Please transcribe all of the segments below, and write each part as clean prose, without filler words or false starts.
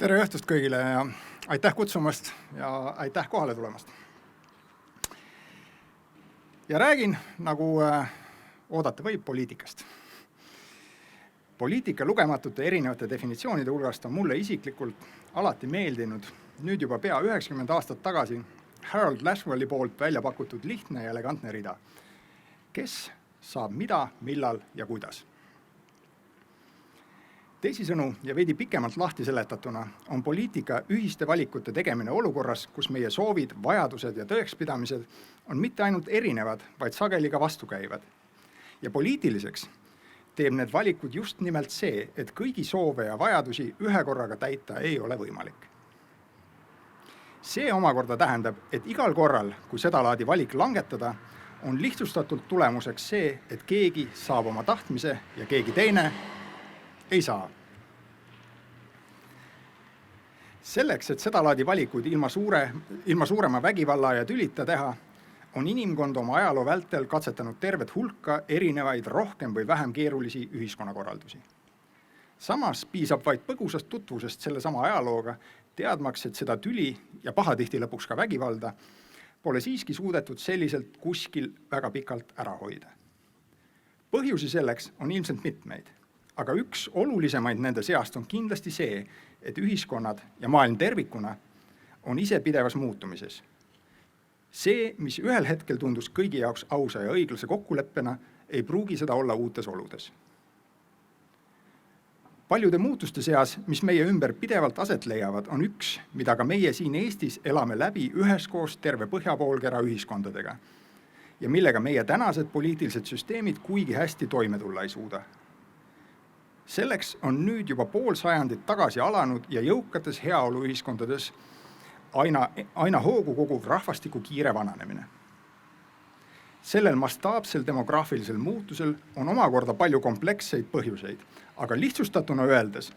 Tere õhtust kõigile ja aitäh kutsumast ja aitäh kohale tulemast. Ja räägin, nagu oodata võib, poliitikast. Poliitika lugematute erinevate definitsioonide hulgast on mulle isiklikult alati meeldinud nüüd juba pea 90 aastat tagasi Harold Lashwelli poolt välja pakutud lihtne ja elegantne rida. Kes saab mida, millal ja kuidas? Teisisõnu ja veidi pikemalt lahti seletatuna on poliitika ühiste valikute tegemine olukorras, kus meie soovid, vajadused ja tõekspidamised on mitte ainult erinevad, vaid sageli ka vastukäivad. Ja poliitiliseks teeb need valikud just nimelt see, et kõigi soove ja vajadusi ühe korraga täita ei ole võimalik. See omakorda tähendab, et igal korral, kui seda laadi valik langetada, on lihtsustatult tulemuseks see, et keegi saab oma tahtmise ja keegi teine ei saa. Selleks, et seda laadi valikuid ilma suurema vägivalla ja tülita teha, on inimkond oma ajaloo vältel katsetanud tervet hulka erinevaid rohkem või vähem keerulisi ühiskonnakorraldusi. Samas piisab vaid põgusast tutvusest sellesama ajalooga, teadmaks, et seda tüli ja pahatihti lõpuks ka vägivalda pole siiski suudetud selliselt kuskil väga pikalt ära hoida. Põhjusi selleks on ilmselt mitmeid. Aga üks olulisemaid nende seast on kindlasti see, et ühiskonnad ja maailm tervikuna on ise pidevas muutumises. See, mis ühel hetkel tundus kõigi jaoks ausa ja õiglase kokkuleppena, ei pruugi seda olla uutes oludes. Paljude muutuste seas, mis meie ümber pidevalt aset leiavad, on üks, mida ka meie siin Eestis elame läbi üheskoos terve põhjapoolkera ühiskondadega ja millega meie tänased poliitilised süsteemid kuigi hästi toime tulla ei suuda. Selleks on nüüd juba pool sajandit tagasi alanud ja jõukates heaoluühiskondades aina hoogu koguv rahvastiku kiire vananemine. Sellel mastaapsel demograafilisel muutusel on omakorda palju kompleksseid põhjuseid, aga lihtsustatuna öeldes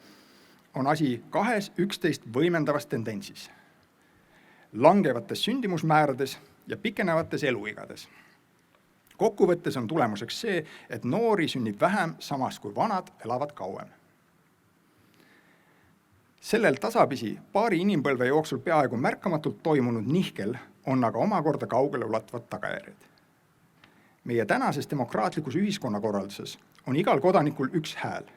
on asi kahes 11 võimendavas tendentsis. Langevates sündimusmäärades ja pikenevates eluigades. Kokkuvõttes on tulemuseks see, et noori sünnib vähem, samas kui vanad elavad kauem. Sellel tasapisi paari inimpõlve jooksul peaaegu märkamatult toimunud nihkel on aga omakorda kaugele ulatuvad tagajärjed. Meie tänases demokraatlikus ühiskonnakorralduses on igal kodanikul üks hääl.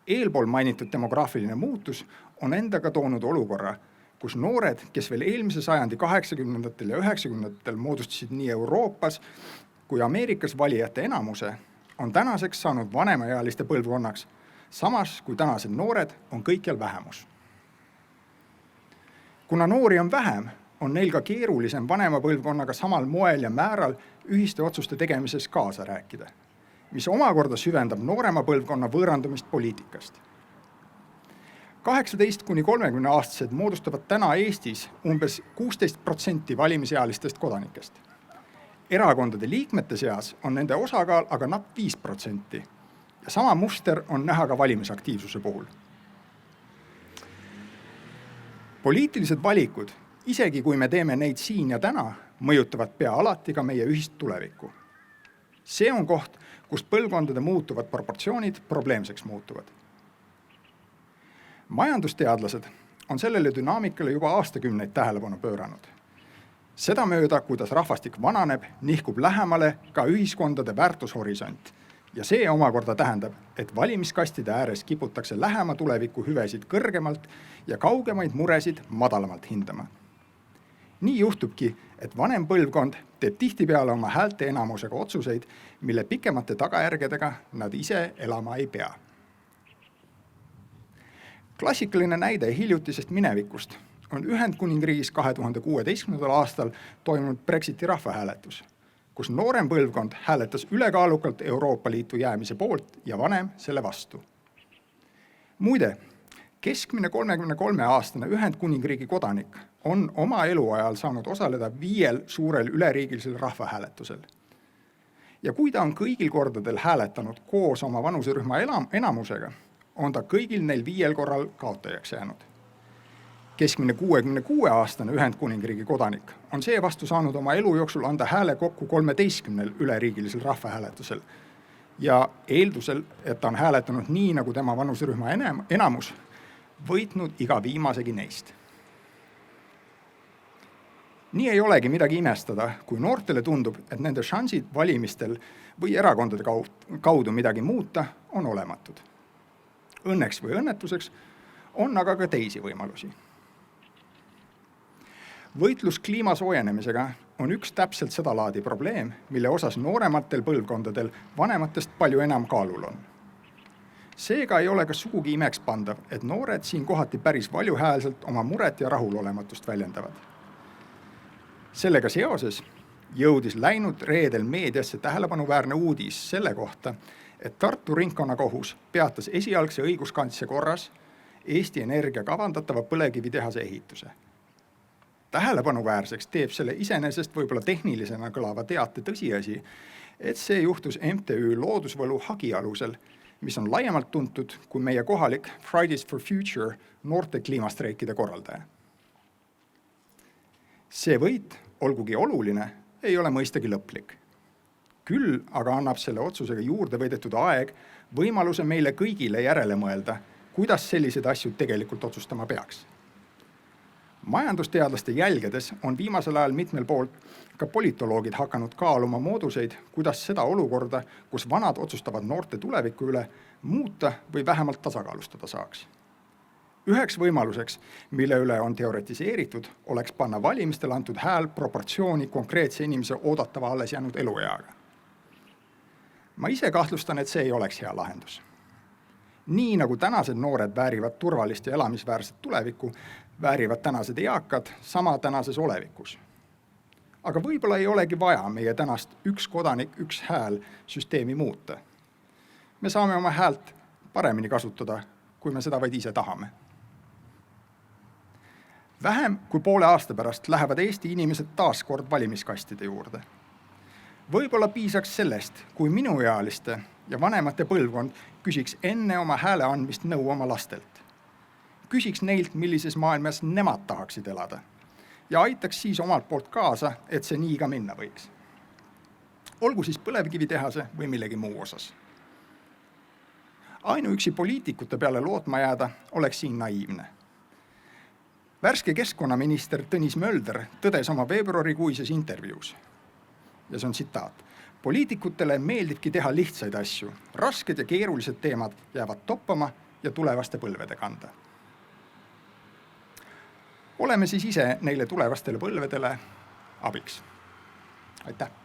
Eelpool mainitud demograafiline muutus on endaga toonud olukorra, kus noored, kes veel eelmise sajandi 80. ja 90. moodustasid nii Euroopas kui Ameerikas valijate enamuse, on tänaseks saanud vanemaealiste põlvkonnaks, samas kui tänased noored on kõikjal vähemus. Kuna noori on vähem, on neil ka keerulisem vanema põlvkonnaga samal moel ja määral ühiste otsuste tegemises kaasa rääkida, mis omakorda süvendab noorema põlvkonna võõrandumist poliitikast. 18–30 aastased moodustavad täna Eestis umbes 16% valimisealistest kodanikest. Erakondade liikmete seas on nende osakaal aga napp 5% ja sama muster on näha ka valimisaktiivsuse puhul. Poliitilised valikud, isegi kui me teeme neid siin ja täna, mõjutavad pea alati ka meie ühist tulevikku. See on koht, kus põlvkondade muutuvad proportsioonid probleemseks muutuvad. Majandusteadlased on sellele dünaamikale juba aastakümneid tähelepanu pööranud. Seda mööda, kuidas rahvastik vananeb, nihkub lähemale ka ühiskondade väärtushorisont ja see omakorda tähendab, et valimiskastide ääres kiputakse lähema tuleviku hüvesid kõrgemalt ja kaugemaid muresid madalamalt hindama. Nii juhtubki, et vanem põlvkond teeb tihtipeale oma häälte enamusega otsuseid, mille pikemate tagajärgedega nad ise elama ei pea. Klassikaline näide hiljutisest minevikust on Ühendkuningriigis 2016. aastal toimunud Brexiti rahvahääletus, kus noorem põlvkond hääletas ülekaalukalt Euroopa Liitu jäämise poolt ja vanem selle vastu. Muide, keskmine 33-aastane Ühendkuningriigi kodanik on oma eluajal saanud osaleda 5 suurel üleriigilisel rahvahääletusel. Ja kui ta on kõigil kordadel hääletanud koos oma vanuserühma enamusega, on ta kõigil neil 5 korral kaotajaks jäänud. Keskmine 66-aastane Ühendkuningriigi kodanik on seevastu saanud oma elu jooksul anda hääle kokku 13 üleriigilisel rahvahääletusel ja eeldusel, et ta on hääletanud nii, nagu tema vanuserühma enamus, võitnud iga viimasegi neist. Nii ei olegi midagi imestada, kui noortele tundub, et nende šansid valimistel või erakondade kaudu midagi muuta on olematud. Õnneks või õnnetuseks on aga ka teisi võimalusi. Võitlus kliima soojenemisega on üks täpselt seda laadi probleem, mille osas noorematel põlvkondadel vanematest palju enam kaalul on. Seega ei ole ka sugugi imeks pandav, et noored siin kohati päris valjuhäälselt oma muret ja rahulolematust väljendavad. Sellega seoses jõudis läinud reedel meediasse tähelepanuväärne uudis selle kohta, et Tartu ringkonnakohus peatas esialgse õiguskantse korras Eesti Energia kavandatava põlevkivitehase ehituse. Tähelepanuväärseks teeb selle iseenesest võib-olla tehnilisena kõlava teate tõsiasi, et see juhtus MTÜ Loodusvõlu hagi alusel, mis on laiemalt tuntud kui meie kohalik Fridays for Future noorte kliimastreikide korraldaja. See võit, olgugi oluline, ei ole mõistagi lõplik. Küll aga annab selle otsusega juurde võidetud aeg võimaluse meile kõigile järele mõelda, kuidas selliseid asju tegelikult otsustama peaks. Majandusteadlaste jälgedes on viimasel ajal mitmel poolt ka politoloogid hakanud kaaluma mooduseid, kuidas seda olukorda, kus vanad otsustavad noorte tuleviku üle, muuta või vähemalt tasakaalustada saaks. Üheks võimaluseks, mille üle on teoretiseeritud, oleks panna valimistel antud hääl proportsiooni konkreetse inimese oodatava alles jäänud elueaga. Ma ise kahtlustan, et see ei oleks hea lahendus. Nii nagu tänased noored väärivad turvalist ja elamisväärset tulevikku, väärivad tänased eakad sama tänases olevikus. Aga võib-olla ei olegi vaja meie tänast üks kodanik, üks hääl süsteemi muuta. Me saame oma häält paremini kasutada, kui me seda vaid ise tahame. Vähem kui poole aasta pärast lähevad Eesti inimesed taas kord valimiskastide juurde. Võib-olla piisaks sellest, kui minuealiste ja vanemate põlvkond küsiks enne oma hääle andmist nõu oma lastelt. Küsiks neilt, millises maailmas nemad tahaksid elada ja aitaks siis omalt poolt kaasa, et see nii ka minna võiks. Olgu siis põlevkivitehase või millegi muu osas. Ainuüksi poliitikute peale lootma jääda oleks siin naiivne. Värske keskkonnaminister Tõnis Mölder tõdes oma veebruarikuises intervjuus. Ja see on tsitaat. Poliitikutele meeldibki teha lihtsaid asju. Rasked ja keerulised teemad jäävad toppama ja tulevaste põlvede kanda. Oleme siis ise neile tulevastele põlvedele abiks. Aitäh!